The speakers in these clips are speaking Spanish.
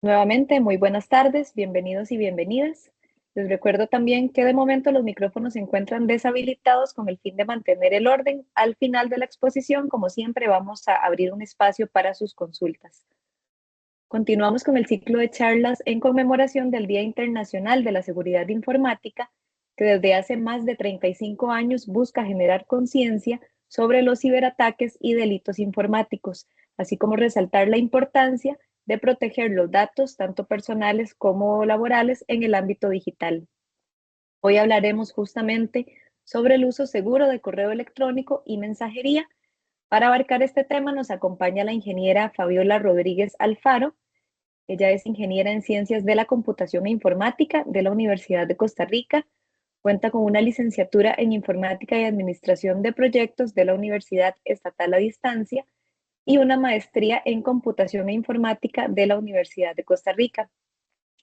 Nuevamente, muy buenas tardes, bienvenidos y bienvenidas. Les recuerdo también que de momento los micrófonos se encuentran deshabilitados con el fin de mantener el orden. Al final de la exposición, como siempre, vamos a abrir un espacio para sus consultas. Continuamos con el ciclo de charlas en conmemoración del Día Internacional de la Seguridad Informática, que desde hace más de 35 años busca generar conciencia sobre los ciberataques y delitos informáticos, así como resaltar la importancia de proteger los datos, tanto personales como laborales, en el ámbito digital. Hoy hablaremos justamente sobre el uso seguro de correo electrónico y mensajería. Para abarcar este tema nos acompaña la ingeniera Fabiola Rodríguez Alfaro. Ella es ingeniera en Ciencias de la Computación e Informática de la Universidad de Costa Rica. Cuenta con una licenciatura en Informática y Administración de Proyectos de la Universidad Estatal a Distancia y una maestría en Computación e Informática de la Universidad de Costa Rica.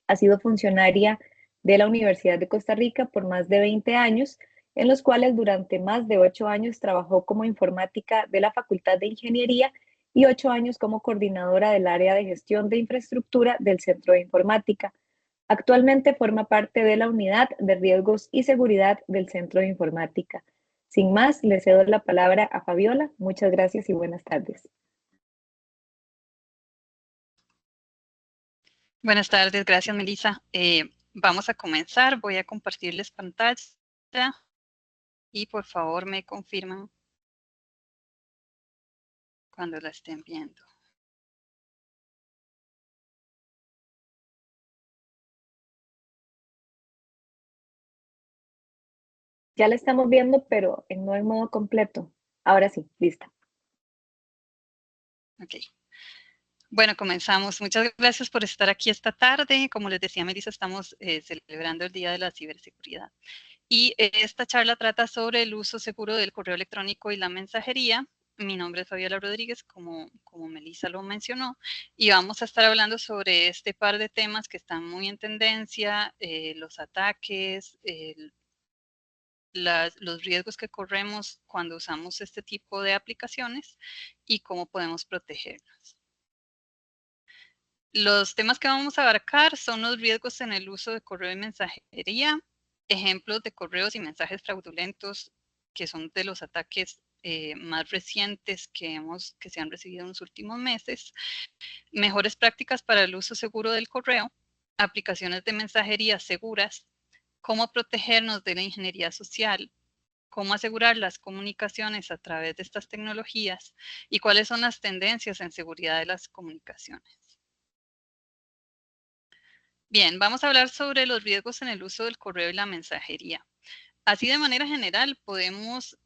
Ha sido funcionaria de la Universidad de Costa Rica por más de 20 años, en los cuales durante más de 8 años trabajó como informática de la Facultad de Ingeniería y 8 años como coordinadora del área de gestión de infraestructura del Centro de Informática. Actualmente forma parte de la Unidad de Riesgos y Seguridad del Centro de Informática. Sin más, le cedo la palabra a Fabiola. Muchas gracias y buenas tardes. Buenas tardes, gracias Melissa. Vamos a comenzar, voy a compartirles pantalla y por favor me confirman cuando la estén viendo. Ya la estamos viendo, pero no en modo completo. Ahora sí, lista. Ok. Bueno, comenzamos. Muchas gracias por estar aquí esta tarde. Como les decía Melissa, estamos celebrando el Día de la Ciberseguridad. Y esta charla trata sobre el uso seguro del correo electrónico y la mensajería. Mi nombre es Fabiola Rodríguez, como Melissa lo mencionó, y vamos a estar hablando sobre este par de temas que están muy en tendencia, los ataques, los riesgos que corremos cuando usamos este tipo de aplicaciones y cómo podemos protegernos. Los temas que vamos a abarcar son los riesgos en el uso de correo y mensajería, ejemplos de correos y mensajes fraudulentos que son de los ataques más recientes que se han recibido en los últimos meses, mejores prácticas para el uso seguro del correo, aplicaciones de mensajería seguras, cómo protegernos de la ingeniería social, cómo asegurar las comunicaciones a través de estas tecnologías y cuáles son las tendencias en seguridad de las comunicaciones. Bien, vamos a hablar sobre los riesgos en el uso del correo y la mensajería. Así de manera general podemos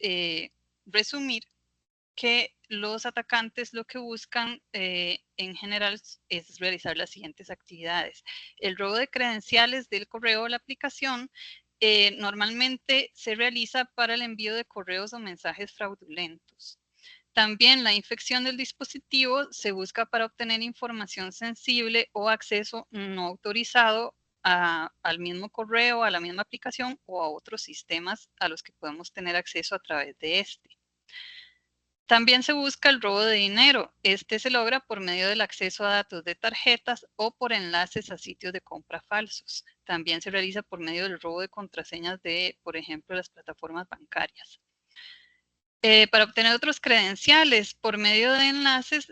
resumir que los atacantes lo que buscan en general es realizar las siguientes actividades. El robo de credenciales del correo o la aplicación normalmente se realiza para el envío de correos o mensajes fraudulentos. También la infección del dispositivo se busca para obtener información sensible o acceso no autorizado al mismo correo, a la misma aplicación o a otros sistemas a los que podemos tener acceso a través de este. También se busca el robo de dinero. Este se logra por medio del acceso a datos de tarjetas o por enlaces a sitios de compra falsos. También se realiza por medio del robo de contraseñas de, por ejemplo, las plataformas bancarias. Para obtener otros credenciales por medio de enlaces,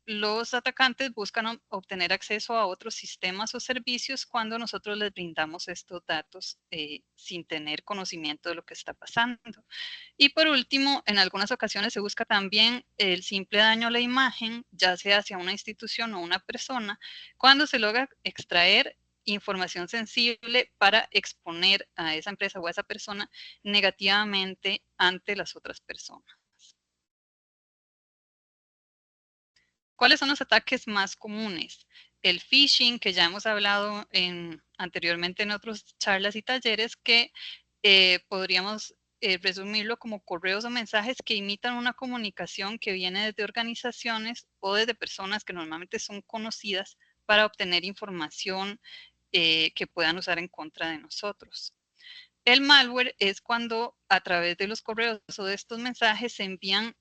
los atacantes buscan obtener acceso a otros sistemas o servicios cuando nosotros les brindamos estos datos sin tener conocimiento de lo que está pasando. Y por último, en algunas ocasiones se busca también el simple daño a la imagen, ya sea hacia una institución o una persona, cuando se logra extraer información sensible para exponer a esa empresa o a esa persona negativamente ante las otras personas. ¿Cuáles son los ataques más comunes? El phishing, que ya hemos hablado anteriormente en otras charlas y talleres, que podríamos resumirlo como correos o mensajes que imitan una comunicación que viene desde organizaciones o desde personas que normalmente son conocidas para obtener información que puedan usar en contra de nosotros. El malware es cuando a través de los correos o de estos mensajes se envían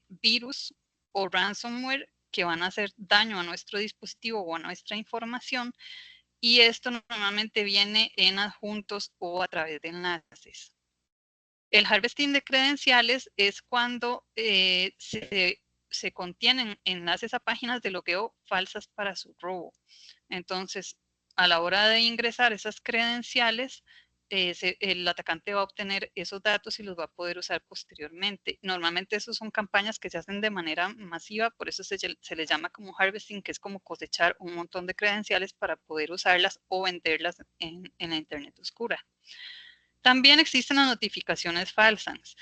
virus o ransomware que van a hacer daño a nuestro dispositivo o a nuestra información, y esto normalmente viene en adjuntos o a través de enlaces. El harvesting de credenciales es cuando se contienen enlaces a páginas de logueo falsas para su robo. Entonces, a la hora de ingresar esas credenciales, el atacante va a obtener esos datos y los va a poder usar posteriormente. Normalmente esas son campañas que se hacen de manera masiva, por eso se le llama como harvesting, que es como cosechar un montón de credenciales para poder usarlas o venderlas en la Internet oscura. También existen las notificaciones falsas.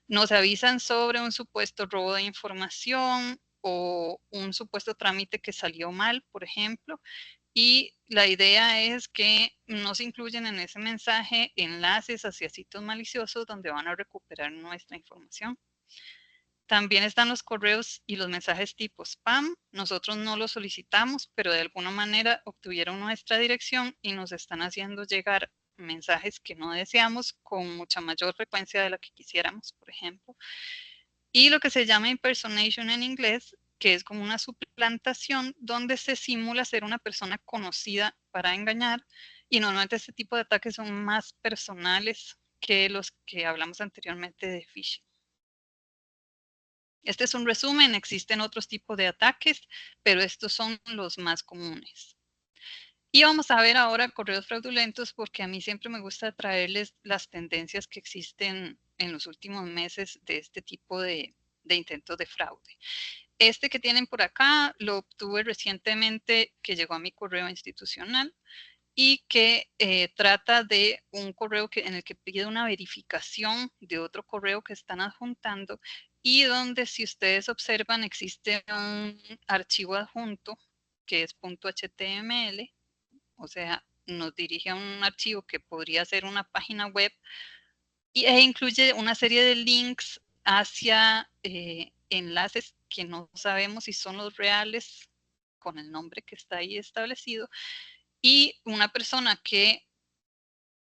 Nos avisan sobre un supuesto robo de información o un supuesto trámite que salió mal, por ejemplo, y la idea es que no se incluyen en ese mensaje enlaces hacia sitios maliciosos donde van a recuperar nuestra información. También están los correos y los mensajes tipo spam. Nosotros no los solicitamos, pero de alguna manera obtuvieron nuestra dirección y nos están haciendo llegar mensajes que no deseamos con mucha mayor frecuencia de la que quisiéramos, por ejemplo. Y lo que se llama impersonation en inglés, que es como una suplantación donde se simula ser una persona conocida para engañar, y normalmente este tipo de ataques son más personales que los que hablamos anteriormente de phishing. Este es un resumen, existen otros tipos de ataques, pero estos son los más comunes. Y vamos a ver ahora correos fraudulentos, porque a mí siempre me gusta traerles las tendencias que existen en los últimos meses de este tipo de intentos de fraude. Este que tienen por acá lo obtuve recientemente, que llegó a mi correo institucional y que trata de un correo en el que pide una verificación de otro correo que están adjuntando, y donde, si ustedes observan, existe un archivo adjunto que es .html, o sea, nos dirige a un archivo que podría ser una página web e incluye una serie de links hacia enlaces que no sabemos si son los reales con el nombre que está ahí establecido, y una persona que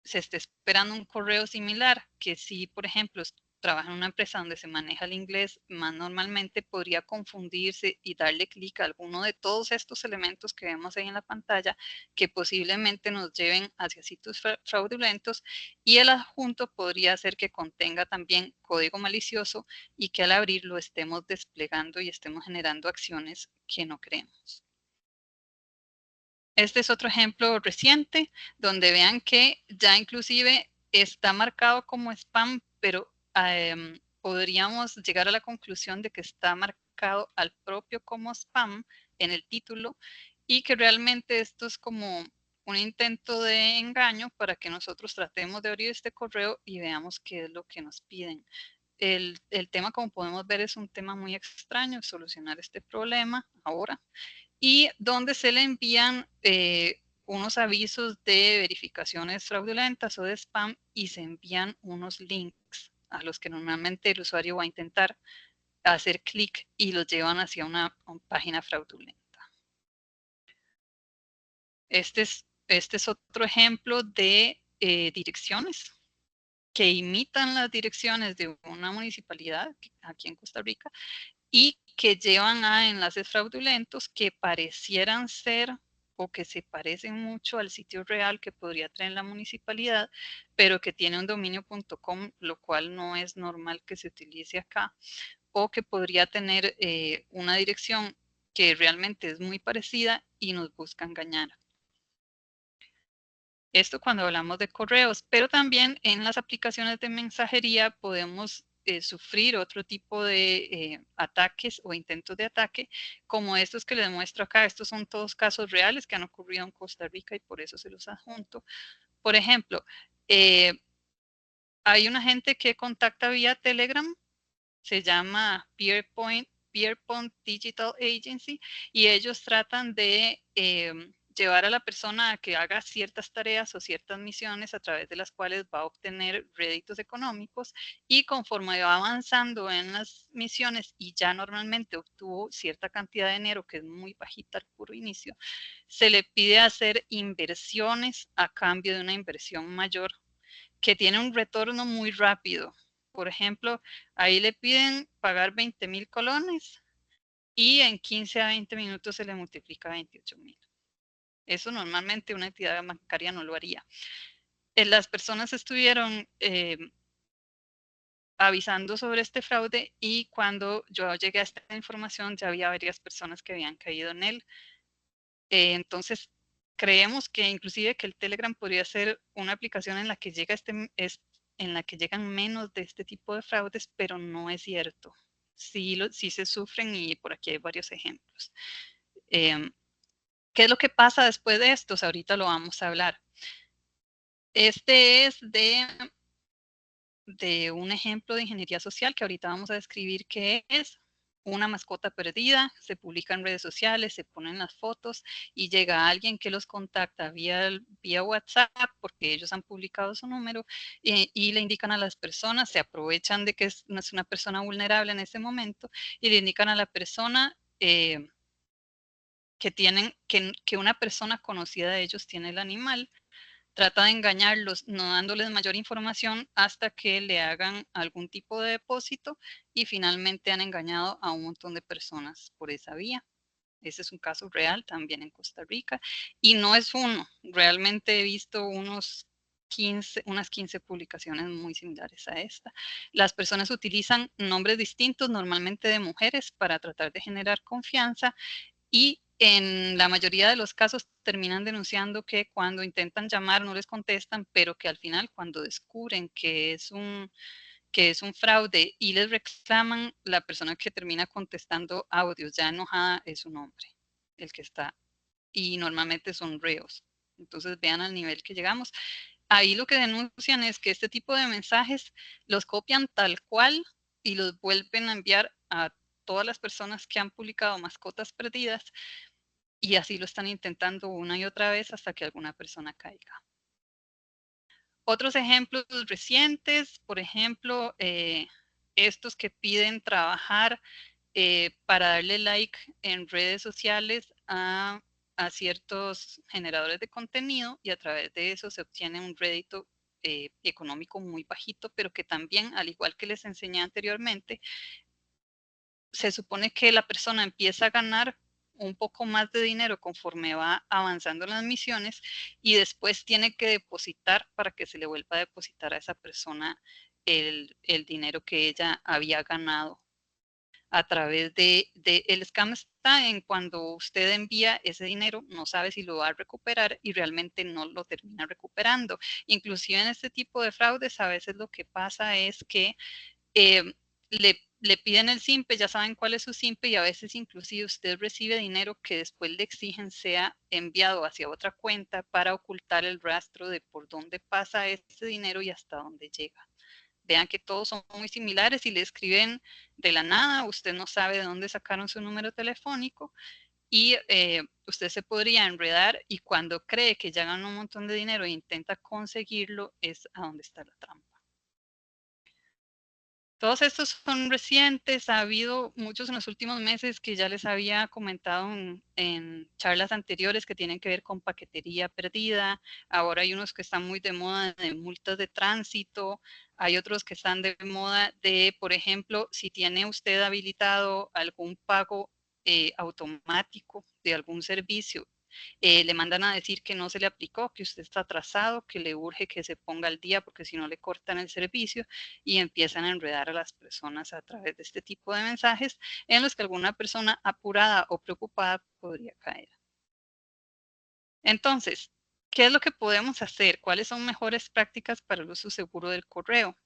se esté esperando un correo similar, que si, por ejemplo, trabaja en una empresa donde se maneja el inglés más normalmente, podría confundirse y darle clic a alguno de todos estos elementos que vemos ahí en la pantalla, que posiblemente nos lleven hacia sitios fraudulentos, y el adjunto podría ser que contenga también código malicioso y que al abrirlo estemos desplegando y estemos generando acciones que no queremos. Este es otro ejemplo reciente donde vean que ya inclusive está marcado como spam, pero podríamos llegar a la conclusión de que está marcado al propio como spam en el título, y que realmente esto es como un intento de engaño para que nosotros tratemos de abrir este correo y veamos qué es lo que nos piden. El tema, como podemos ver, es un tema muy extraño, solucionar este problema ahora, y donde se le envían unos avisos de verificaciones fraudulentas o de spam, y se envían unos links a los que normalmente el usuario va a intentar hacer clic y los llevan hacia una página fraudulenta. Este es otro ejemplo de direcciones que imitan las direcciones de una municipalidad aquí en Costa Rica, y que llevan a enlaces fraudulentos que parecieran ser o que se parecen mucho al sitio real que podría tener la municipalidad, pero que tiene un dominio.com, lo cual no es normal que se utilice acá, o que podría tener una dirección que realmente es muy parecida y nos busca engañar. Esto cuando hablamos de correos, pero también en las aplicaciones de mensajería podemos sufrir otro tipo de ataques o intentos de ataque, como estos que les muestro acá. Estos son todos casos reales que han ocurrido en Costa Rica y por eso se los adjunto. Por ejemplo, hay una gente que contacta vía Telegram, se llama Pierpoint Digital Agency, y ellos tratan de llevar a la persona a que haga ciertas tareas o ciertas misiones a través de las cuales va a obtener réditos económicos, y conforme va avanzando en las misiones y ya normalmente obtuvo cierta cantidad de dinero, que es muy bajita al puro inicio, se le pide hacer inversiones a cambio de una inversión mayor que tiene un retorno muy rápido. Por ejemplo, ahí le piden pagar 20,000 colones y en 15 a 20 minutos se le multiplica a 28,000. Eso normalmente una entidad bancaria no lo haría. Las personas estuvieron avisando sobre este fraude y cuando yo llegué a esta información ya había varias personas que habían caído en él. Entonces, creemos que inclusive que el Telegram podría ser una aplicación en la que en la que llegan menos de este tipo de fraudes, pero no es cierto. Sí se sufren y por aquí hay varios ejemplos. ¿Qué es lo que pasa después de estos? Ahorita lo vamos a hablar. Este es de un ejemplo de ingeniería social que ahorita vamos a describir qué es. Una mascota perdida, se publica en redes sociales, se ponen las fotos y llega alguien que los contacta vía WhatsApp porque ellos han publicado su número y le indican a las personas, se aprovechan de que no es una persona vulnerable en ese momento y le indican a la persona que una persona conocida de ellos tiene el animal. Trata de engañarlos, no dándoles mayor información hasta que le hagan algún tipo de depósito y finalmente han engañado a un montón de personas por esa vía. Ese es un caso real también en Costa Rica y no es uno. Realmente he visto unas 15 publicaciones muy similares a esta. Las personas utilizan nombres distintos, normalmente de mujeres, para tratar de generar confianza y en la mayoría de los casos terminan denunciando que cuando intentan llamar no les contestan, pero que al final cuando descubren que es un fraude y les reclaman, la persona que termina contestando audios ya enojada es un hombre, el que está, y normalmente son reos. Entonces vean al nivel que llegamos. Ahí lo que denuncian es que este tipo de mensajes los copian tal cual y los vuelven a enviar a todas las personas que han publicado mascotas perdidas y así lo están intentando una y otra vez hasta que alguna persona caiga. Otros ejemplos recientes, por ejemplo, estos que piden trabajar para darle like en redes sociales a ciertos generadores de contenido y a través de eso se obtiene un rédito económico muy bajito, pero que también, al igual que les enseñé anteriormente, se supone que la persona empieza a ganar un poco más de dinero conforme va avanzando en las misiones y después tiene que depositar para que se le vuelva a depositar a esa persona el dinero que ella había ganado a través el scam está en cuando usted envía ese dinero, no sabe si lo va a recuperar y realmente no lo termina recuperando. Inclusive en este tipo de fraudes a veces lo que pasa es que le piden el SIMPE, ya saben cuál es su SIMPE y a veces inclusive usted recibe dinero que después le exigen sea enviado hacia otra cuenta para ocultar el rastro de por dónde pasa ese dinero y hasta dónde llega. Vean que todos son muy similares y le escriben de la nada, usted no sabe de dónde sacaron su número telefónico y usted se podría enredar y cuando cree que ya ganó un montón de dinero e intenta conseguirlo es a donde está la trampa. Todos estos son recientes, ha habido muchos en los últimos meses que ya les había comentado en charlas anteriores que tienen que ver con paquetería perdida, ahora hay unos que están muy de moda de multas de tránsito, hay otros que están de moda de, por ejemplo, si tiene usted habilitado algún pago automático de algún servicio le mandan a decir que no se le aplicó, que usted está atrasado, que le urge que se ponga al día porque si no le cortan el servicio y empiezan a enredar a las personas a través de este tipo de mensajes en los que alguna persona apurada o preocupada podría caer. Entonces, ¿qué es lo que podemos hacer? ¿Cuáles son mejores prácticas para el uso seguro del correo?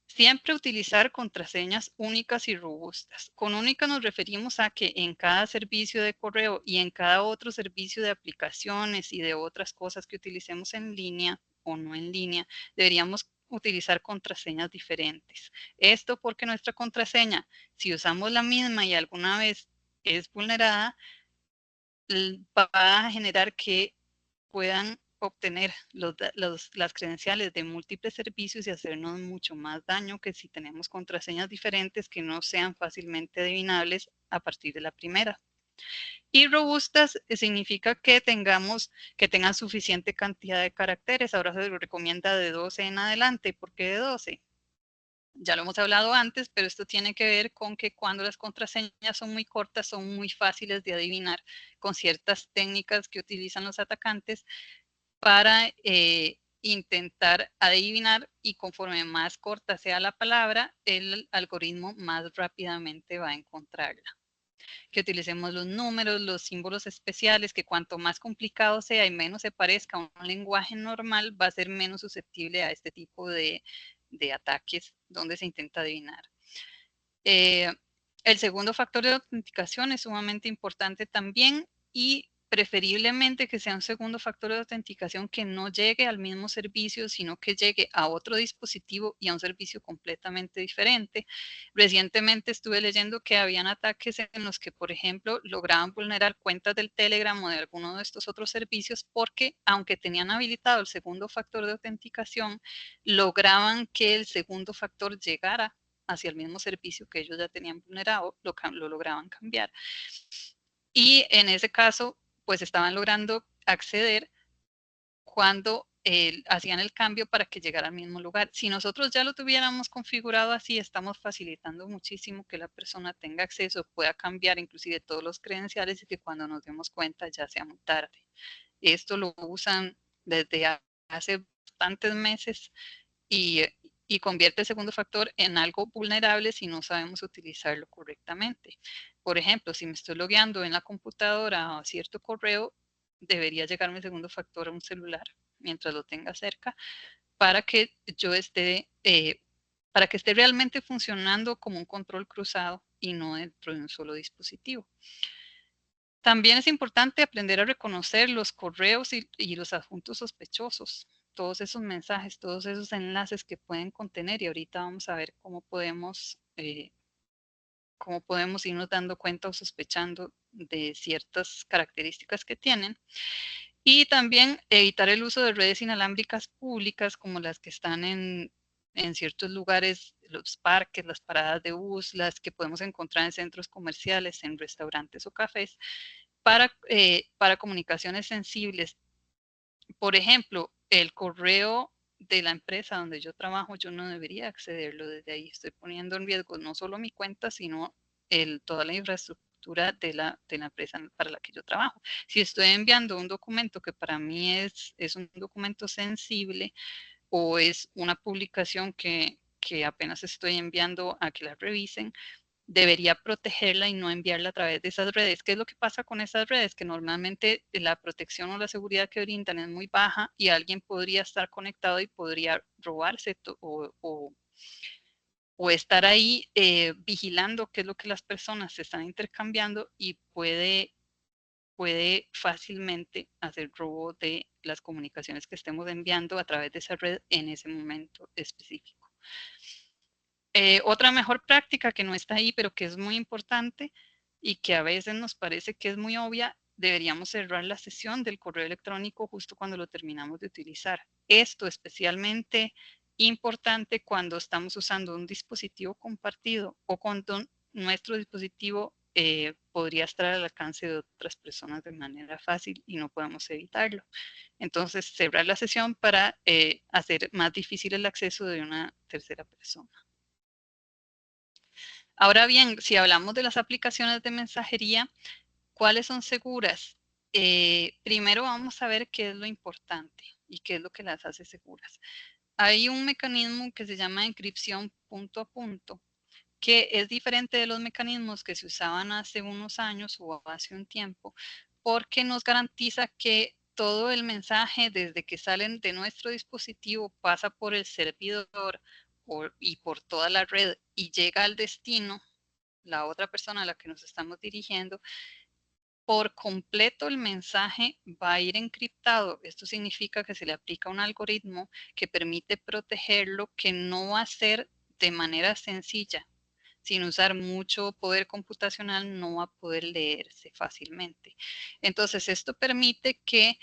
Siempre utilizar contraseñas únicas y robustas. Con única nos referimos a que en cada servicio de correo y en cada otro servicio de aplicaciones y de otras cosas que utilicemos en línea o no en línea, deberíamos utilizar contraseñas diferentes. Esto porque nuestra contraseña, si usamos la misma y alguna vez es vulnerada, va a generar que puedan obtener las credenciales de múltiples servicios y hacernos mucho más daño que si tenemos contraseñas diferentes que no sean fácilmente adivinables a partir de la primera. Y robustas significa que tengan suficiente cantidad de caracteres. Ahora se recomienda de 12 en adelante. ¿Por qué de 12? Ya lo hemos hablado antes, pero esto tiene que ver con que cuando las contraseñas son muy cortas, son muy fáciles de adivinar con ciertas técnicas que utilizan los atacantes para intentar adivinar, y conforme más corta sea la palabra, el algoritmo más rápidamente va a encontrarla. Que utilicemos los números, los símbolos especiales, que cuanto más complicado sea y menos se parezca a un lenguaje normal, va a ser menos susceptible a este tipo de ataques donde se intenta adivinar. El segundo factor de autenticación es sumamente importante también, y preferiblemente que sea un segundo factor de autenticación que no llegue al mismo servicio, sino que llegue a otro dispositivo y a un servicio completamente diferente. Recientemente estuve leyendo que habían ataques en los que, por ejemplo, lograban vulnerar cuentas del Telegram o de alguno de estos otros servicios porque, aunque tenían habilitado el segundo factor de autenticación, lograban que el segundo factor llegara hacia el mismo servicio que ellos ya tenían vulnerado, lo lograban cambiar. Y en ese caso, pues estaban logrando acceder cuando hacían el cambio para que llegara al mismo lugar. Si nosotros ya lo tuviéramos configurado así, estamos facilitando muchísimo que la persona tenga acceso, pueda cambiar inclusive todos los credenciales y que cuando nos demos cuenta ya sea muy tarde. Esto lo usan desde hace bastantes meses y convierte el segundo factor en algo vulnerable si no sabemos utilizarlo correctamente. Por ejemplo, si me estoy logueando en la computadora a cierto correo, debería llegar mi segundo factor a un celular mientras lo tenga cerca para que yo esté, para que esté realmente funcionando como un control cruzado y no dentro de un solo dispositivo. También es importante aprender a reconocer los correos y los adjuntos sospechosos, todos esos mensajes, todos esos enlaces que pueden contener, y ahorita vamos a ver cómo podemos irnos dando cuenta o sospechando de ciertas características que tienen. Y también evitar el uso de redes inalámbricas públicas como las que están en ciertos lugares, los parques, las paradas de bus, las que podemos encontrar en centros comerciales, en restaurantes o cafés, para comunicaciones sensibles. Por ejemplo, el correo de la empresa donde yo trabajo, yo no debería accederlo desde ahí. Estoy poniendo en riesgo no solo mi cuenta, sino toda la infraestructura de la empresa para la que yo trabajo. Si estoy enviando un documento que para mí es un documento sensible, o es una publicación que apenas estoy enviando a que la revisen, debería protegerla y no enviarla a través de esas redes. ¿Qué es lo que pasa con esas redes? Que normalmente la protección o la seguridad que brindan es muy baja y alguien podría estar conectado y podría robarse o estar ahí vigilando qué es lo que las personas se están intercambiando, y puede fácilmente hacer robo de las comunicaciones que estemos enviando a través de esa red en ese momento específico. Otra mejor práctica que no está ahí, pero que es muy importante y que a veces nos parece que es muy obvia: deberíamos cerrar la sesión del correo electrónico justo cuando lo terminamos de utilizar. Esto especialmente importante cuando estamos usando un dispositivo compartido o cuando nuestro dispositivo podría estar al alcance de otras personas de manera fácil y no podemos evitarlo. Entonces, cerrar la sesión para hacer más difícil el acceso de una tercera persona. Ahora bien, si hablamos de las aplicaciones de mensajería, ¿cuáles son seguras? Primero vamos a ver qué es lo importante y qué es lo que las hace seguras. Hay un mecanismo que se llama encripción punto a punto, que es diferente de los mecanismos que se usaban hace unos años o hace un tiempo, porque nos garantiza que todo el mensaje, desde que salen de nuestro dispositivo, pasa por el servidor y por toda la red y llega al destino, la otra persona a la que nos estamos dirigiendo. Por completo el mensaje va a ir encriptado. Esto significa que se le aplica un algoritmo que permite protegerlo, que no va a ser de manera sencilla. Sin usar mucho poder computacional, no va a poder leerse fácilmente. Entonces, esto permite que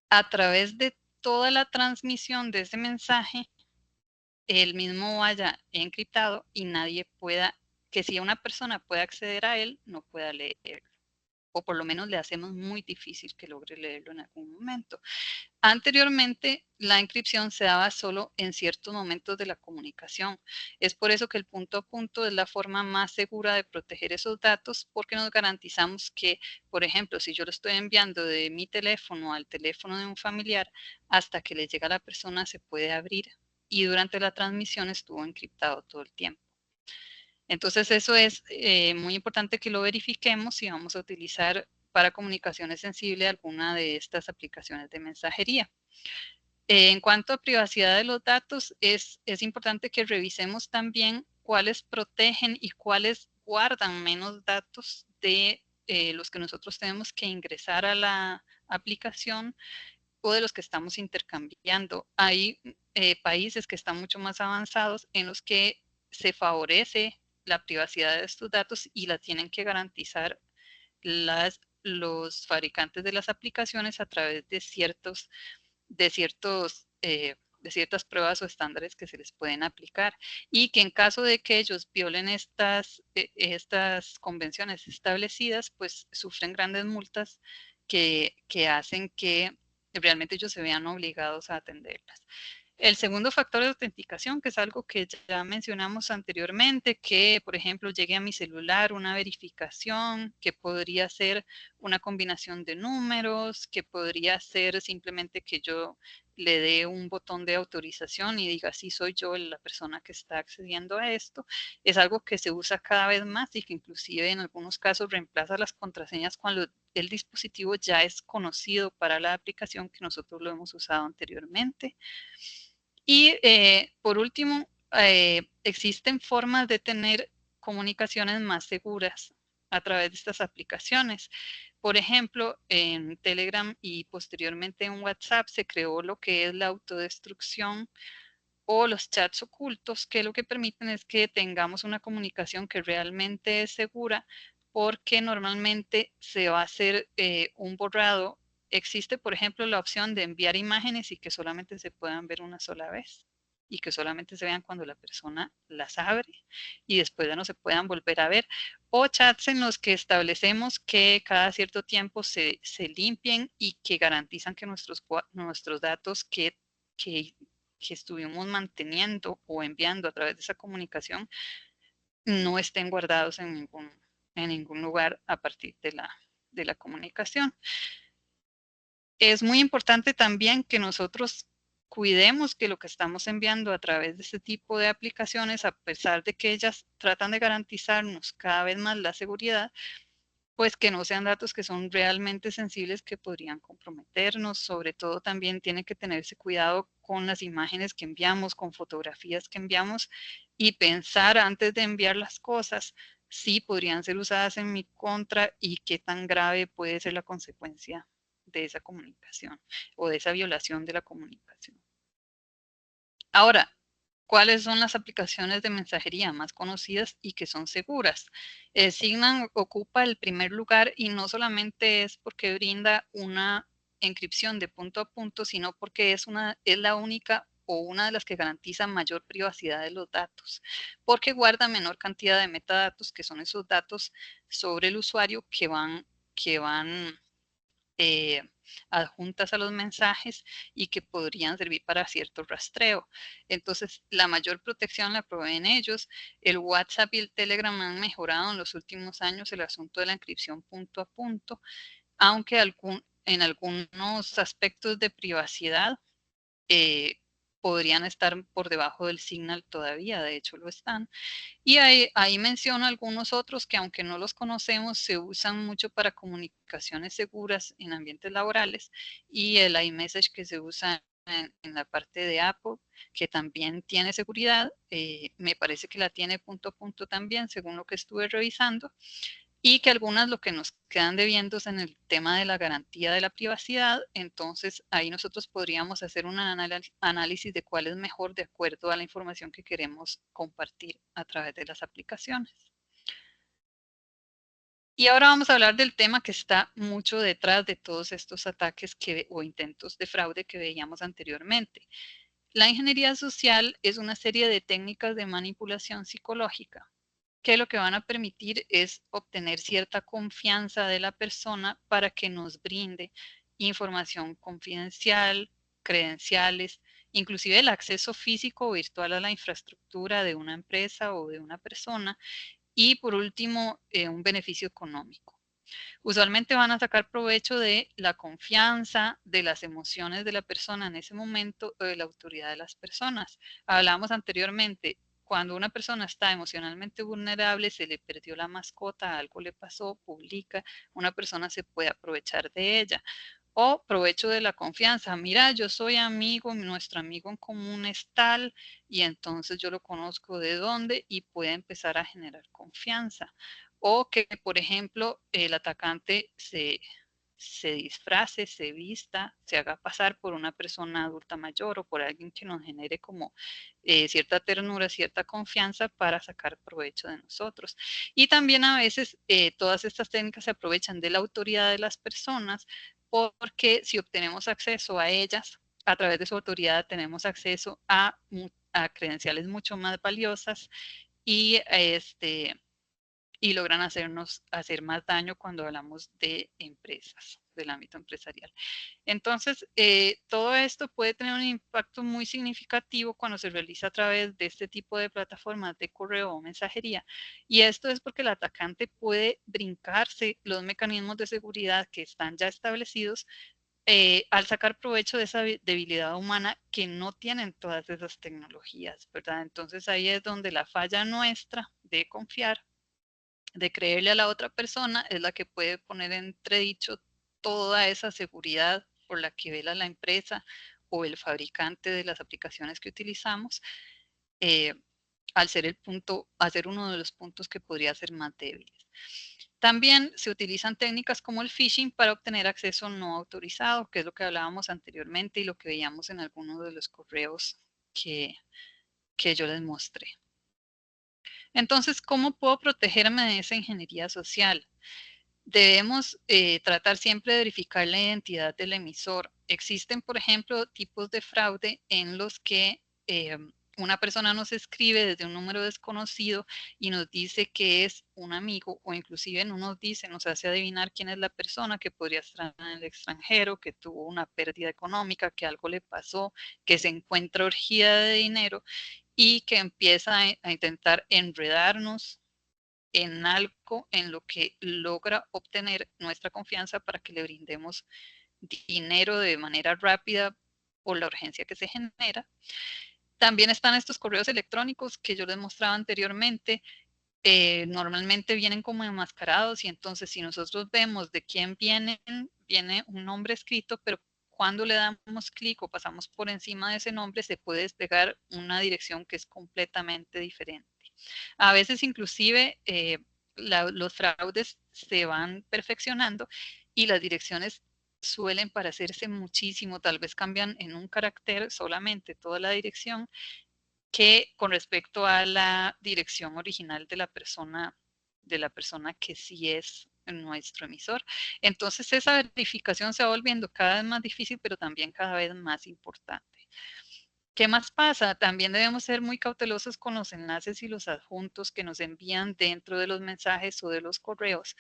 a través de toda la transmisión de ese mensaje, el mismo vaya encriptado y nadie pueda, que si una persona puede acceder a él, no pueda leerlo. o por lo menos le hacemos muy difícil que logre leerlo en algún momento. Anteriormente, la encripción se daba solo en ciertos momentos de la comunicación. Es por eso que el punto a punto es la forma más segura de proteger esos datos, porque nos garantizamos que, por ejemplo, si yo lo estoy enviando de mi teléfono al teléfono de un familiar, hasta que le llega a la persona se puede abrir y durante la transmisión estuvo encriptado todo el tiempo. Entonces eso es muy importante que lo verifiquemos si vamos a utilizar para comunicaciones sensibles alguna de estas aplicaciones de mensajería. En cuanto a privacidad de los datos, es importante que revisemos también cuáles protegen y cuáles guardan menos datos de los que nosotros tenemos que ingresar a la aplicación o de los que estamos intercambiando. Hay países que están mucho más avanzados en los que se favorece la privacidad de estos datos y la tienen que garantizar los fabricantes de las aplicaciones a través de ciertas pruebas o estándares que se les pueden aplicar y que en caso de que ellos violen estas convenciones establecidas, pues sufren grandes multas que hacen que realmente ellos se vean obligados a atenderlas. El segundo factor de autenticación, que es algo que ya mencionamos anteriormente, que por ejemplo llegue a mi celular una verificación, que podría ser una combinación de números, que podría ser simplemente que yo le dé un botón de autorización y diga sí soy yo la persona que está accediendo a esto, es algo que se usa cada vez más y que inclusive en algunos casos reemplaza las contraseñas cuando el dispositivo ya es conocido para la aplicación que nosotros lo hemos usado anteriormente. Y por último, existen formas de tener comunicaciones más seguras a través de estas aplicaciones. Por ejemplo, en Telegram y posteriormente en WhatsApp se creó lo que es la autodestrucción o los chats ocultos, que lo que permiten es que tengamos una comunicación que realmente es segura, porque normalmente se va a hacer un borrado. Existe, por ejemplo, la opción de enviar imágenes y que solamente se puedan ver una sola vez y que solamente se vean cuando la persona las abre y después ya no se puedan volver a ver. O chats en los que establecemos que cada cierto tiempo se limpien y que garantizan que nuestros datos que estuvimos manteniendo o enviando a través de esa comunicación no estén guardados en ningún lugar a partir de la comunicación. Es muy importante también que nosotros cuidemos que lo que estamos enviando a través de este tipo de aplicaciones, a pesar de que ellas tratan de garantizarnos cada vez más la seguridad, pues que no sean datos que son realmente sensibles que podrían comprometernos. Sobre todo también tiene que tenerse cuidado con las imágenes que enviamos, con fotografías que enviamos y pensar antes de enviar las cosas si podrían ser usadas en mi contra y qué tan grave puede ser la consecuencia de esa comunicación o de esa violación de la comunicación. Ahora, ¿cuáles son las aplicaciones de mensajería más conocidas y que son seguras? Signal ocupa el primer lugar y no solamente es porque brinda una encripción de punto a punto, sino porque es la única o una de las que garantiza mayor privacidad de los datos, porque guarda menor cantidad de metadatos, que son esos datos sobre el usuario que van eh, adjuntas a los mensajes y que podrían servir para cierto rastreo. Entonces, la mayor protección la proveen ellos. El WhatsApp y el Telegram han mejorado en los últimos años el asunto de la encripción punto a punto, aunque en algunos aspectos de privacidad eh, podrían estar por debajo del Signal todavía, de hecho lo están. Y ahí menciono algunos otros que aunque no los conocemos, se usan mucho para comunicaciones seguras en ambientes laborales y el iMessage que se usa en la parte de Apple, que también tiene seguridad, me parece que la tiene punto a punto también, según lo que estuve revisando, y que algunas lo que nos quedan debiendo es en el tema de la garantía de la privacidad. Entonces ahí nosotros podríamos hacer un análisis de cuál es mejor de acuerdo a la información que queremos compartir a través de las aplicaciones. Y ahora vamos a hablar del tema que está mucho detrás de todos estos ataques o intentos de fraude que veíamos anteriormente. La ingeniería social es una serie de técnicas de manipulación psicológica que lo que van a permitir es obtener cierta confianza de la persona para que nos brinde información confidencial, credenciales, inclusive el acceso físico o virtual a la infraestructura de una empresa o de una persona, y por último, un beneficio económico. Usualmente van a sacar provecho de la confianza, de las emociones de la persona en ese momento o de la autoridad de las personas. Hablamos anteriormente, cuando una persona está emocionalmente vulnerable, se le perdió la mascota, algo le pasó, publica, una persona se puede aprovechar de ella. O provecho de la confianza. Mira, yo soy amigo, nuestro amigo en común es tal, y entonces yo lo conozco de dónde y puede empezar a generar confianza. O que, por ejemplo, el atacante se disfrace, se vista, se haga pasar por una persona adulta mayor o por alguien que nos genere como cierta ternura, cierta confianza para sacar provecho de nosotros. Y también a veces todas estas técnicas se aprovechan de la autoridad de las personas, porque si obtenemos acceso a ellas, a través de su autoridad tenemos acceso a credenciales mucho más valiosas y y logran hacer más daño cuando hablamos de empresas, del ámbito empresarial. Entonces, todo esto puede tener un impacto muy significativo cuando se realiza a través de este tipo de plataformas de correo o mensajería. Y esto es porque el atacante puede brincarse los mecanismos de seguridad que están ya establecidos al sacar provecho de esa debilidad humana que no tienen todas esas tecnologías, ¿verdad? Entonces ahí es donde la falla nuestra de confiar, de creerle a la otra persona, es la que puede poner en entredicho toda esa seguridad por la que vela la empresa o el fabricante de las aplicaciones que utilizamos, eh, al ser hacer uno de los puntos que podría ser más débiles. También se utilizan técnicas como el phishing para obtener acceso no autorizado, que es lo que hablábamos anteriormente y lo que veíamos en algunos de los correos que yo les mostré. Entonces, ¿cómo puedo protegerme de esa ingeniería social? Debemos tratar siempre de verificar la identidad del emisor. Existen, por ejemplo, tipos de fraude en los que una persona nos escribe desde un número desconocido y nos dice que es un amigo, o inclusive no nos dice, nos hace adivinar quién es la persona, que podría estar en el extranjero, que tuvo una pérdida económica, que algo le pasó, que se encuentra urgida de dinero y que empieza a intentar enredarnos en algo en lo que logra obtener nuestra confianza para que le brindemos dinero de manera rápida por la urgencia que se genera. También están estos correos electrónicos que yo les mostraba anteriormente. Normalmente vienen como enmascarados, y entonces si nosotros vemos de quién viene un nombre escrito, pero cuando le damos clic o pasamos por encima de ese nombre, se puede despegar una dirección que es completamente diferente. A veces inclusive los fraudes se van perfeccionando y las direcciones suelen parecerse muchísimo, tal vez cambian en un carácter solamente toda la dirección, que con respecto a la dirección original de la persona que sí es nuestro emisor. Entonces esa verificación se va volviendo cada vez más difícil, pero también cada vez más importante. ¿Qué más pasa? También debemos ser muy cautelosos con los enlaces y los adjuntos que nos envían dentro de los mensajes o de los correos,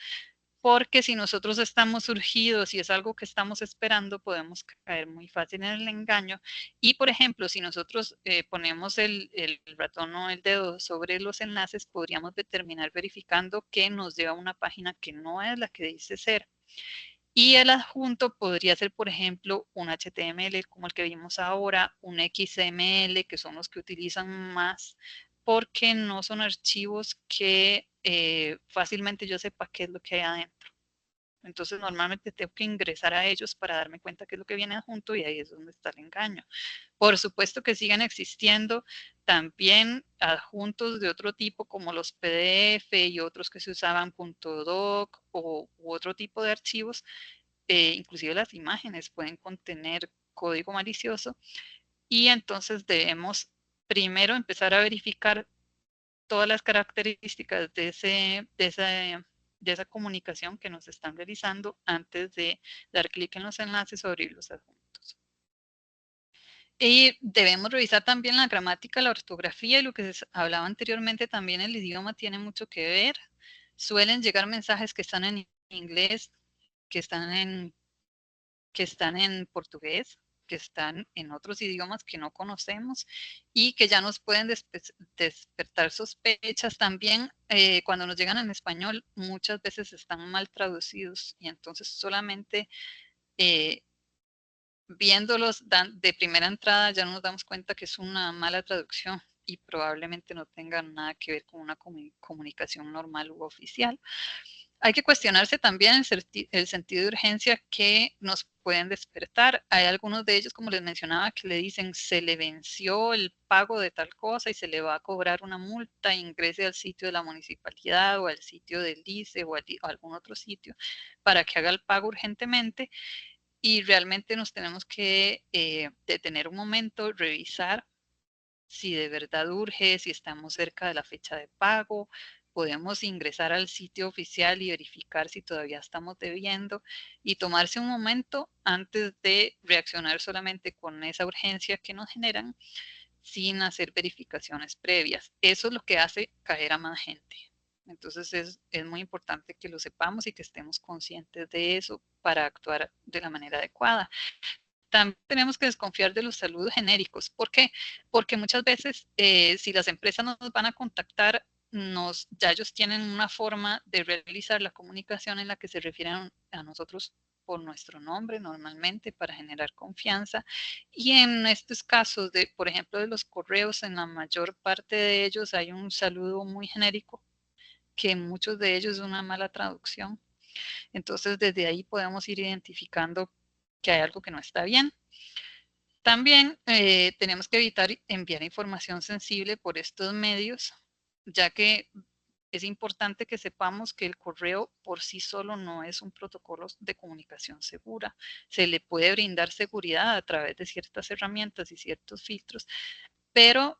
porque si nosotros estamos surgidos y es algo que estamos esperando, podemos caer muy fácil en el engaño. Y, por ejemplo, si nosotros ponemos el ratón o el dedo sobre los enlaces, podríamos determinar verificando que nos lleva a una página que no es la que dice ser. Y el adjunto podría ser, por ejemplo, un HTML como el que vimos ahora, un XML, que son los que utilizan más, porque no son archivos que fácilmente yo sepa qué es lo que hay adentro. Entonces, normalmente tengo que ingresar a ellos para darme cuenta qué es lo que viene adjunto, y ahí es donde está el engaño. Por supuesto que siguen existiendo también adjuntos de otro tipo, como los PDF y otros que se usaban .doc u otro tipo de archivos. Inclusive las imágenes pueden contener código malicioso, y entonces debemos primero empezar a verificar todas las características de esa comunicación que nos están realizando antes de dar clic en los enlaces o abrir los adjuntos. Y debemos revisar también la gramática, la ortografía y lo que se hablaba anteriormente, también el idioma tiene mucho que ver. Suelen llegar mensajes que están en inglés, que están en portugués, que están en otros idiomas que no conocemos y que ya nos pueden despertar sospechas también. Cuando nos llegan en español, muchas veces están mal traducidos y entonces solamente viéndolos de primera entrada ya nos damos cuenta que es una mala traducción y probablemente no tenga nada que ver con una comunicación normal u oficial. Hay que cuestionarse también el sentido de urgencia que nos pueden despertar. Hay algunos de ellos, como les mencionaba, que le dicen se le venció el pago de tal cosa y se le va a cobrar una multa, ingrese al sitio de la municipalidad o al sitio del ICE o a algún otro sitio para que haga el pago urgentemente. Y realmente nos tenemos que detener un momento, revisar si de verdad urge, si estamos cerca de la fecha de pago. Podemos ingresar al sitio oficial y verificar si todavía estamos debiendo y tomarse un momento antes de reaccionar solamente con esa urgencia que nos generan sin hacer verificaciones previas. Eso es lo que hace caer a más gente. Entonces es muy importante que lo sepamos y que estemos conscientes de eso para actuar de la manera adecuada. También tenemos que desconfiar de los saludos genéricos. ¿Por qué? Porque muchas veces si las empresas nos van a contactar, ya ellos tienen una forma de realizar la comunicación en la que se refieren a nosotros por nuestro nombre normalmente para generar confianza. Y en estos casos de, por ejemplo, de los correos, en la mayor parte de ellos hay un saludo muy genérico que en muchos de ellos es una mala traducción. Entonces, desde ahí podemos ir identificando que hay algo que no está bien. También tenemos que evitar enviar información sensible por estos medios, ya que es importante que sepamos que el correo por sí solo no es un protocolo de comunicación segura. Se le puede brindar seguridad a través de ciertas herramientas y ciertos filtros, pero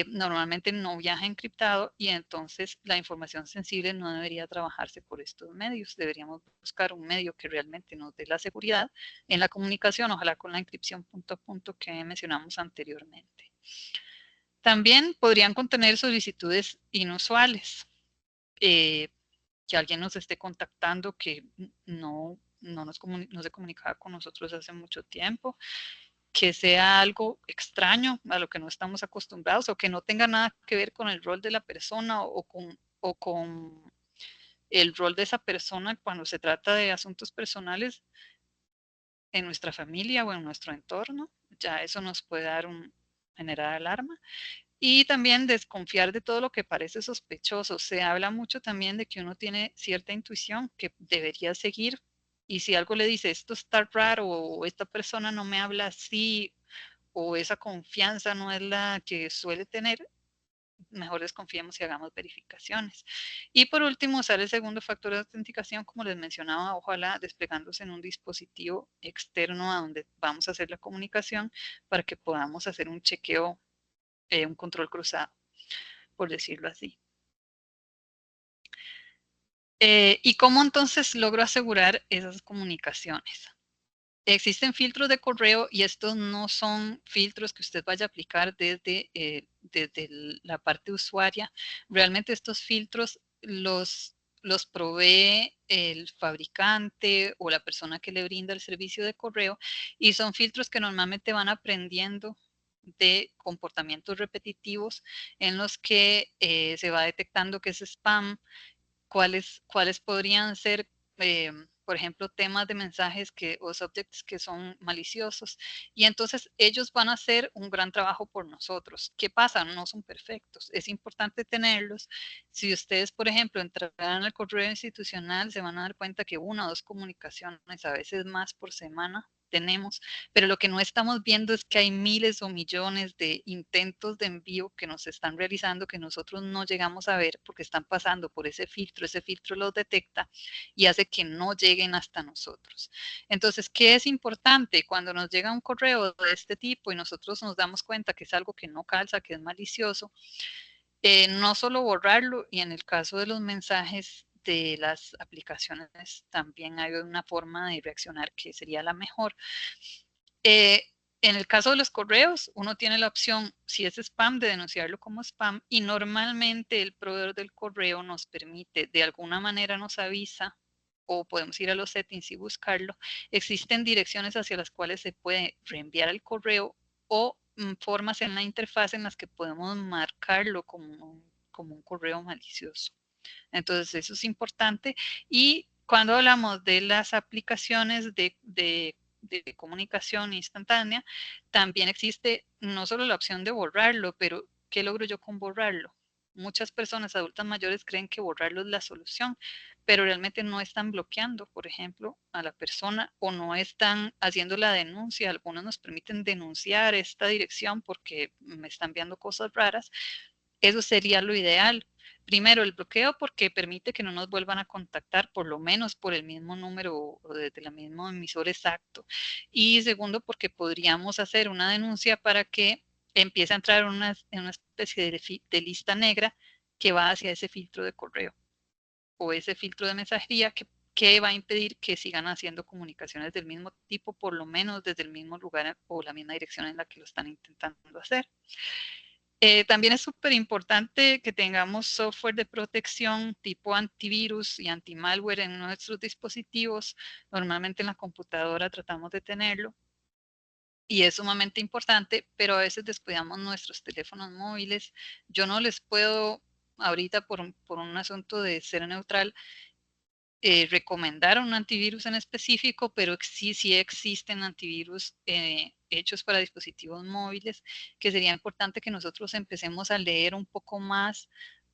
normalmente no viaja encriptado y entonces la información sensible no debería trabajarse por estos medios. Deberíamos buscar un medio que realmente nos dé la seguridad en la comunicación, ojalá con la encripción punto a punto que mencionamos anteriormente. También podrían contener solicitudes inusuales, que alguien nos esté contactando que no se comunicaba con nosotros hace mucho tiempo, que sea algo extraño a lo que no estamos acostumbrados o que no tenga nada que ver con el rol de la persona o con el rol de esa persona cuando se trata de asuntos personales en nuestra familia o en nuestro entorno. Ya eso nos puede generar alarma. Y también desconfiar de todo lo que parece sospechoso. Se habla mucho también de que uno tiene cierta intuición que debería seguir y si algo le dice esto está raro o esta persona no me habla así o esa confianza no es la que suele tener, mejor desconfiemos y hagamos verificaciones. Y por último, usar el segundo factor de autenticación, como les mencionaba, ojalá desplegándose en un dispositivo externo a donde vamos a hacer la comunicación para que podamos hacer un chequeo, un control cruzado, por decirlo así. ¿Y cómo entonces logro asegurar esas comunicaciones? Existen filtros de correo y estos no son filtros que usted vaya a aplicar desde la parte usuaria. Realmente estos filtros los provee el fabricante o la persona que le brinda el servicio de correo y son filtros que normalmente van aprendiendo de comportamientos repetitivos en los que se va detectando que es spam, cuáles podrían ser, por ejemplo, temas de mensajes o subjects que son maliciosos. Y entonces ellos van a hacer un gran trabajo por nosotros. ¿Qué pasa? No son perfectos. Es importante tenerlos. Si ustedes, por ejemplo, entrarán al correo institucional, se van a dar cuenta que una o dos comunicaciones, a veces más por semana, tenemos, pero lo que no estamos viendo es que hay miles o millones de intentos de envío que nos están realizando que nosotros no llegamos a ver porque están pasando por ese filtro los detecta y hace que no lleguen hasta nosotros. Entonces, ¿qué es importante? Cuando nos llega un correo de este tipo y nosotros nos damos cuenta que es algo que no calza, que es malicioso, no solo borrarlo, y en el caso de los mensajes de las aplicaciones también hay una forma de reaccionar que sería la mejor. En el caso de los correos, uno tiene la opción, si es spam, de denunciarlo como spam, y normalmente el proveedor del correo nos permite, de alguna manera nos avisa, o podemos ir a los settings y buscarlo. Existen direcciones hacia las cuales se puede reenviar el correo o formas en la interfaz en las que podemos marcarlo como un correo malicioso. Entonces, eso es importante. Y cuando hablamos de las aplicaciones de comunicación instantánea, también existe no solo la opción de borrarlo, pero ¿qué logro yo con borrarlo? Muchas personas adultas mayores creen que borrarlo es la solución, pero realmente no están bloqueando, por ejemplo, a la persona o no están haciendo la denuncia. Algunos nos permiten denunciar esta dirección porque me están enviando cosas raras. Eso sería lo ideal. Primero, el bloqueo porque permite que no nos vuelvan a contactar, por lo menos por el mismo número o desde el mismo emisor exacto. Y segundo, porque podríamos hacer una denuncia para que empiece a entrar en una especie de lista negra que va hacia ese filtro de correo o ese filtro de mensajería que va a impedir que sigan haciendo comunicaciones del mismo tipo, por lo menos desde el mismo lugar o la misma dirección en la que lo están intentando hacer. También es súper importante que tengamos software de protección tipo antivirus y antimalware en nuestros dispositivos. Normalmente en la computadora tratamos de tenerlo y es sumamente importante, pero a veces descuidamos nuestros teléfonos móviles. Yo no les puedo ahorita por un asunto de ser neutral recomendar un antivirus en específico, pero sí existen antivirus hechos para dispositivos móviles, que sería importante que nosotros empecemos a leer un poco más,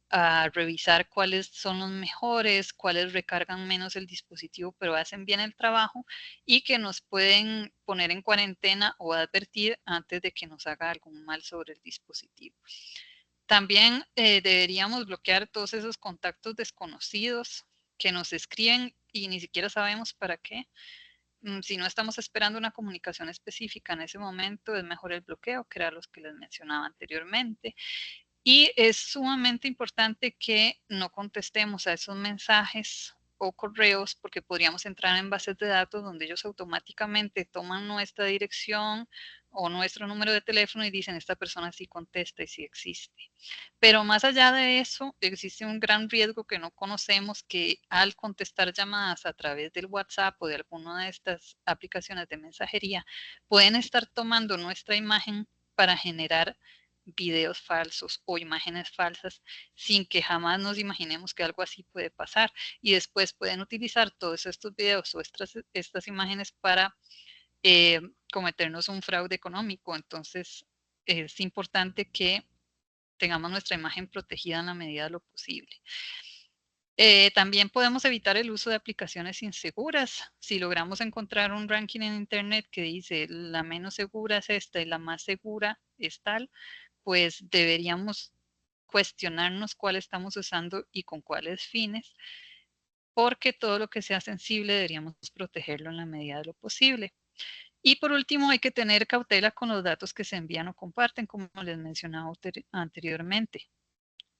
a revisar cuáles son los mejores, cuáles recargan menos el dispositivo, pero hacen bien el trabajo y que nos pueden poner en cuarentena o advertir antes de que nos haga algún mal sobre el dispositivo. También deberíamos bloquear todos esos contactos desconocidos que nos escriben y ni siquiera sabemos para qué. Si no estamos esperando una comunicación específica en ese momento, es mejor el bloqueo, que era los que les mencionaba anteriormente. Y es sumamente importante que no contestemos a esos mensajes o correos porque podríamos entrar en bases de datos donde ellos automáticamente toman nuestra dirección o nuestro número de teléfono y dicen esta persona sí contesta y sí existe. Pero más allá de eso, existe un gran riesgo que no conocemos, que al contestar llamadas a través del WhatsApp o de alguna de estas aplicaciones de mensajería, pueden estar tomando nuestra imagen para generar videos falsos o imágenes falsas sin que jamás nos imaginemos que algo así puede pasar. Y después pueden utilizar todos estos videos o estas imágenes para cometernos un fraude económico. Entonces, es importante que tengamos nuestra imagen protegida en la medida de lo posible. También podemos evitar el uso de aplicaciones inseguras. Si logramos encontrar un ranking en Internet que dice la menos segura es esta y la más segura es tal, pues deberíamos cuestionarnos cuál estamos usando y con cuáles fines, porque todo lo que sea sensible deberíamos protegerlo en la medida de lo posible. Y por último, hay que tener cautela con los datos que se envían o comparten, como les mencionaba anteriormente.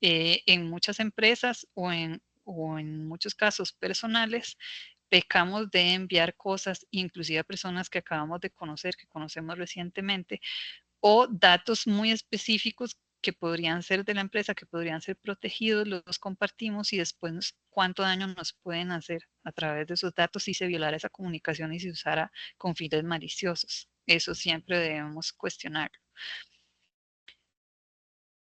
En muchas empresas o en muchos casos personales, pecamos de enviar cosas, inclusive a personas que acabamos de conocer, que conocemos recientemente, o datos muy específicos que podrían ser de la empresa, que podrían ser protegidos, los compartimos y después cuánto daño nos pueden hacer a través de esos datos si se violara esa comunicación y se usara con fines maliciosos. Eso siempre debemos cuestionarlo.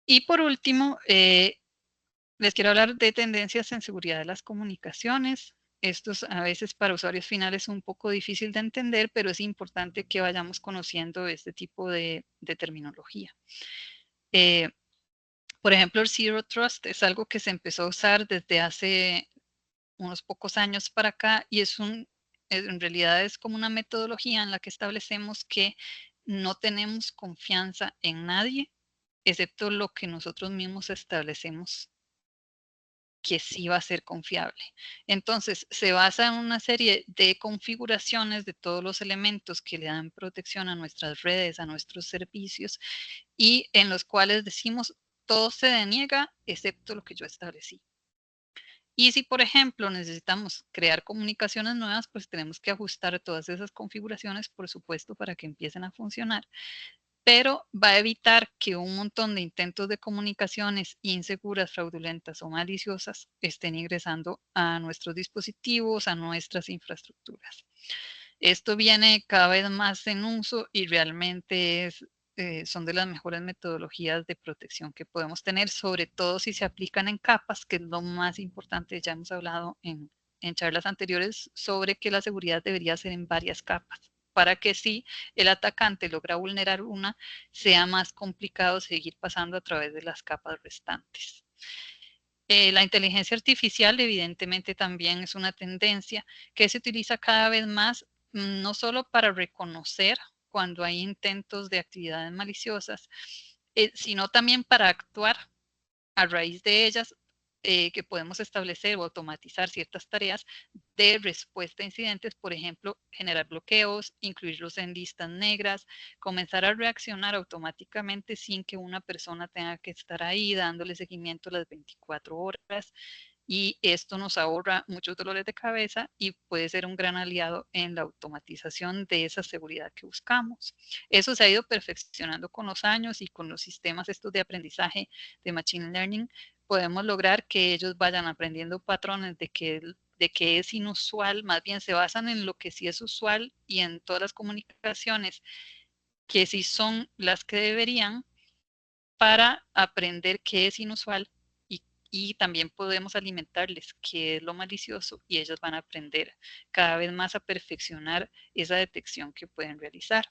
Y por último, les quiero hablar de tendencias en seguridad de las comunicaciones. Estos a veces para usuarios finales es un poco difícil de entender, pero es importante que vayamos conociendo este tipo de terminología. Por ejemplo, el Zero Trust es algo que se empezó a usar desde hace unos pocos años para acá y en realidad es como una metodología en la que establecemos que no tenemos confianza en nadie, excepto lo que nosotros mismos establecemos que sí va a ser confiable. Entonces, se basa en una serie de configuraciones de todos los elementos que le dan protección a nuestras redes, a nuestros servicios, y en los cuales decimos, todo se deniega excepto lo que yo establecí. Y si, por ejemplo, necesitamos crear comunicaciones nuevas, pues tenemos que ajustar todas esas configuraciones, por supuesto, para que empiecen a funcionar. Pero va a evitar que un montón de intentos de comunicaciones inseguras, fraudulentas o maliciosas estén ingresando a nuestros dispositivos, a nuestras infraestructuras. Esto viene cada vez más en uso y realmente son de las mejores metodologías de protección que podemos tener, sobre todo si se aplican en capas, que es lo más importante. Ya hemos hablado en charlas anteriores sobre que la seguridad debería ser en varias capas, para que si el atacante logra vulnerar una, sea más complicado seguir pasando a través de las capas restantes. La inteligencia artificial evidentemente también es una tendencia que se utiliza cada vez más, no solo para reconocer cuando hay intentos de actividades maliciosas, sino también para actuar a raíz de ellas, que podemos establecer o automatizar ciertas tareas de respuesta a incidentes, por ejemplo, generar bloqueos, incluirlos en listas negras, comenzar a reaccionar automáticamente sin que una persona tenga que estar ahí dándole seguimiento las 24 horas. Y esto nos ahorra muchos dolores de cabeza y puede ser un gran aliado en la automatización de esa seguridad que buscamos. Eso se ha ido perfeccionando con los años y con los sistemas estos de aprendizaje de Machine Learning. Podemos lograr que ellos vayan aprendiendo patrones de que es inusual, más bien se basan en lo que sí es usual y en todas las comunicaciones que sí son las que deberían, para aprender qué es inusual y también podemos alimentarles qué es lo malicioso y ellos van a aprender cada vez más a perfeccionar esa detección que pueden realizar.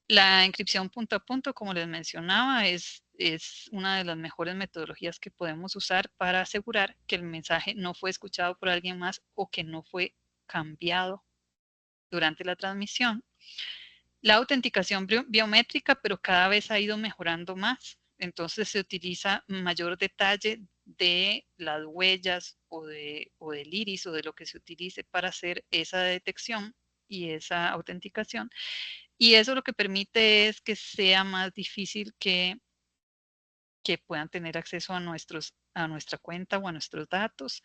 La encripción punto a punto, como les mencionaba, es una de las mejores metodologías que podemos usar para asegurar que el mensaje no fue escuchado por alguien más o que no fue cambiado durante la transmisión. La autenticación biométrica, pero cada vez ha ido mejorando más. Entonces se utiliza mayor detalle de las huellas o del iris o de lo que se utilice para hacer esa detección y esa autenticación. Y eso lo que permite es que sea más difícil que puedan tener acceso a nuestra cuenta o a nuestros datos.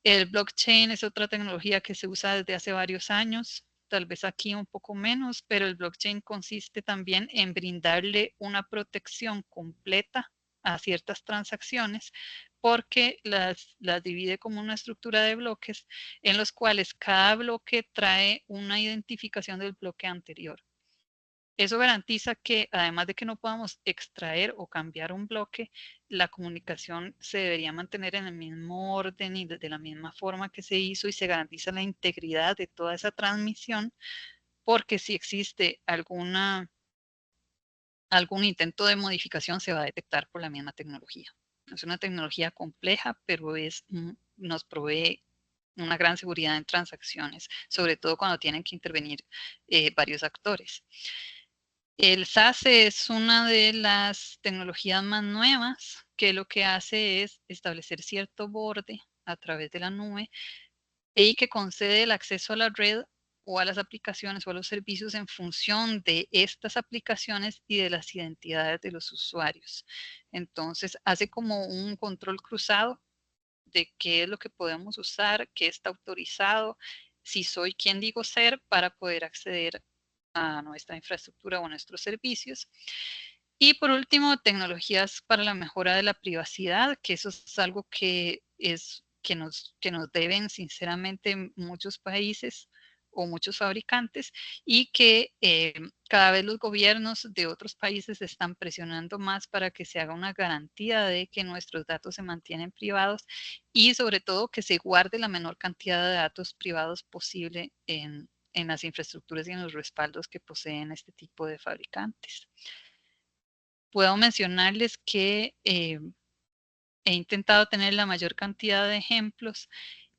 El blockchain es otra tecnología que se usa desde hace varios años, tal vez aquí un poco menos, pero el blockchain consiste también en brindarle una protección completa a ciertas transacciones, porque las divide como una estructura de bloques en los cuales cada bloque trae una identificación del bloque anterior. Eso garantiza que, además de que no podamos extraer o cambiar un bloque, la comunicación se debería mantener en el mismo orden y de la misma forma que se hizo, y se garantiza la integridad de toda esa transmisión, porque si existe algún intento de modificación, se va a detectar por la misma tecnología. Es una tecnología compleja, pero nos provee una gran seguridad en transacciones, sobre todo cuando tienen que intervenir varios actores. El SASE es una de las tecnologías más nuevas, que lo que hace es establecer cierto borde a través de la nube y que concede el acceso a la red o a las aplicaciones o a los servicios en función de estas aplicaciones y de las identidades de los usuarios. Entonces hace como un control cruzado de qué es lo que podemos usar, qué está autorizado, si soy quien digo ser, para poder acceder a nuestra infraestructura o a nuestros servicios. Y por último, tecnologías para la mejora de la privacidad, que eso es algo que nos deben sinceramente muchos países o muchos fabricantes, y que cada vez los gobiernos de otros países están presionando más para que se haga una garantía de que nuestros datos se mantienen privados y sobre todo que se guarde la menor cantidad de datos privados posible en las infraestructuras y en los respaldos que poseen este tipo de fabricantes. Puedo mencionarles que he intentado tener la mayor cantidad de ejemplos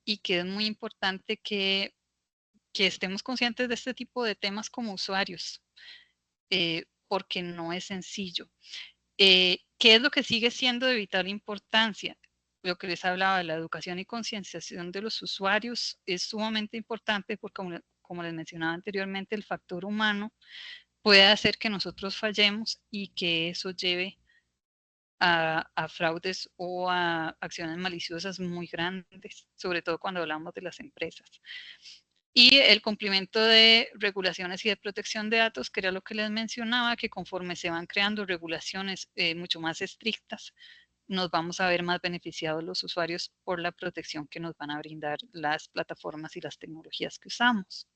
y que es muy importante que estemos conscientes de este tipo de temas como usuarios, porque no es sencillo. ¿Qué es lo que sigue siendo de vital importancia? Lo que les hablaba, la educación y concienciación de los usuarios es sumamente importante, porque como les mencionaba anteriormente, el factor humano puede hacer que nosotros fallemos y que eso lleve a fraudes o a acciones maliciosas muy grandes, sobre todo cuando hablamos de las empresas. Y el cumplimiento de regulaciones y de protección de datos, que era lo que les mencionaba, que conforme se van creando regulaciones mucho más estrictas, nos vamos a ver más beneficiados los usuarios por la protección que nos van a brindar las plataformas y las tecnologías que usamos.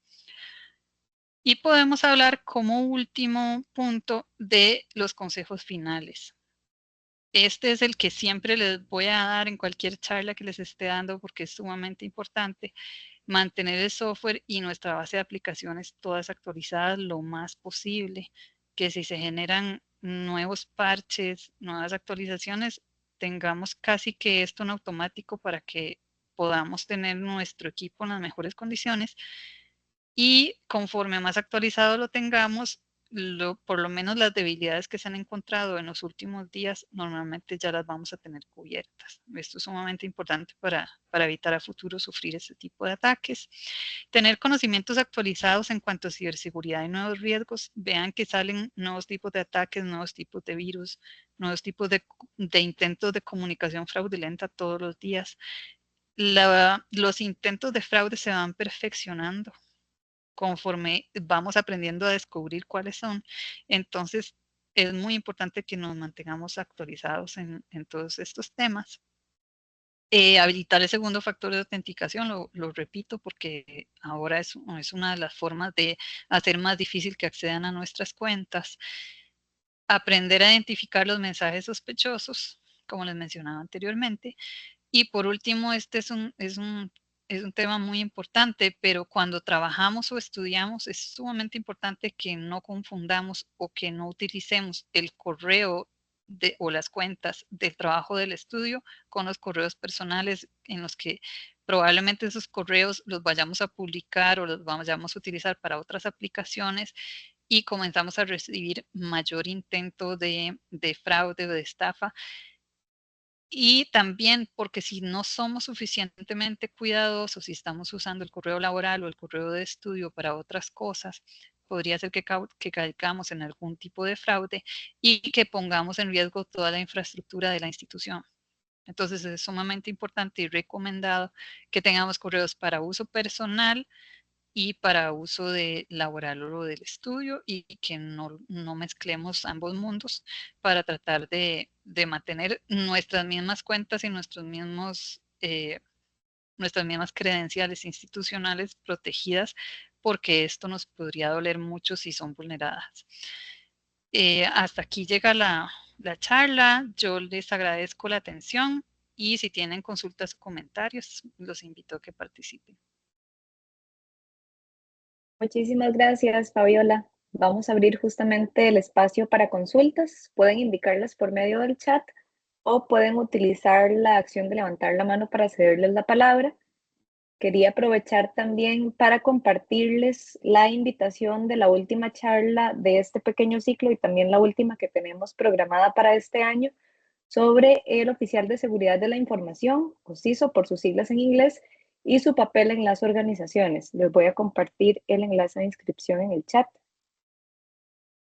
Y podemos hablar como último punto de los consejos finales. Este es el que siempre les voy a dar en cualquier charla que les esté dando porque es sumamente importante. Mantener el software y nuestra base de aplicaciones todas actualizadas lo más posible, que si se generan nuevos parches, nuevas actualizaciones, tengamos casi que esto en automático para que podamos tener nuestro equipo en las mejores condiciones y conforme más actualizado lo tengamos, por lo menos las debilidades que se han encontrado en los últimos días, normalmente ya las vamos a tener cubiertas. Esto es sumamente importante para evitar a futuro sufrir este tipo de ataques. Tener conocimientos actualizados en cuanto a ciberseguridad y nuevos riesgos. Vean que salen nuevos tipos de ataques, nuevos tipos de virus, nuevos tipos de intentos de comunicación fraudulenta todos los días. Los intentos de fraude se van perfeccionando conforme vamos aprendiendo a descubrir cuáles son. Entonces, es muy importante que nos mantengamos actualizados en todos estos temas. Habilitar el segundo factor de autenticación, lo repito, porque ahora es una de las formas de hacer más difícil que accedan a nuestras cuentas. Aprender a identificar los mensajes sospechosos, como les mencionaba anteriormente. Y por último, este es un tema muy importante, pero cuando trabajamos o estudiamos es sumamente importante que no confundamos o que no utilicemos el correo o las cuentas del trabajo del estudio con los correos personales en los que probablemente esos correos los vayamos a publicar o los vayamos a utilizar para otras aplicaciones y comenzamos a recibir mayor intento de fraude o de estafa. Y también porque si no somos suficientemente cuidadosos, si estamos usando el correo laboral o el correo de estudio para otras cosas, podría ser que caigamos en algún tipo de fraude y que pongamos en riesgo toda la infraestructura de la institución. Entonces es sumamente importante y recomendado que tengamos correos para uso personal y para uso de laboral o del estudio y que no mezclemos ambos mundos para tratar de mantener nuestras mismas cuentas y nuestras mismas credenciales institucionales protegidas, porque esto nos podría doler mucho si son vulneradas. Hasta aquí llega la charla. Yo les agradezco la atención y si tienen consultas o comentarios, los invito a que participen. Muchísimas gracias, Fabiola. Vamos a abrir justamente el espacio para consultas. Pueden indicarlas por medio del chat o pueden utilizar la acción de levantar la mano para cederles la palabra. Quería aprovechar también para compartirles la invitación de la última charla de este pequeño ciclo y también la última que tenemos programada para este año sobre el oficial de seguridad de la información, o CISO por sus siglas en inglés, y su papel en las organizaciones. Les voy a compartir el enlace de inscripción en el chat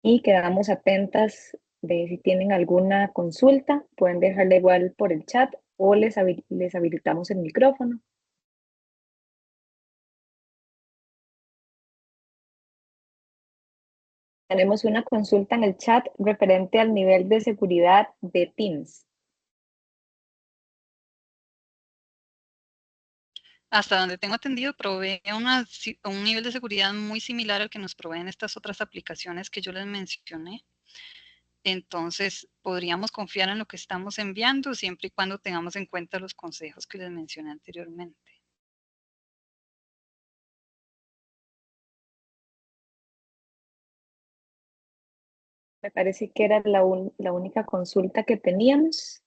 y quedamos atentas de si tienen alguna consulta, pueden dejarla igual por el chat o les habilitamos el micrófono. Tenemos una consulta en el chat referente al nivel de seguridad de Teams. Hasta donde tengo entendido, provee un nivel de seguridad muy similar al que nos proveen estas otras aplicaciones que yo les mencioné. Entonces, podríamos confiar en lo que estamos enviando siempre y cuando tengamos en cuenta los consejos que les mencioné anteriormente. Me parece que era la única consulta que teníamos.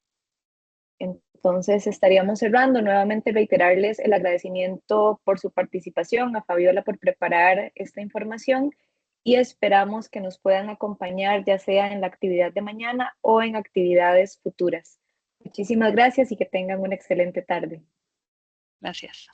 Entonces estaríamos cerrando. Nuevamente reiterarles el agradecimiento por su participación, a Fabiola por preparar esta información y esperamos que nos puedan acompañar ya sea en la actividad de mañana o en actividades futuras. Muchísimas gracias y que tengan una excelente tarde. Gracias.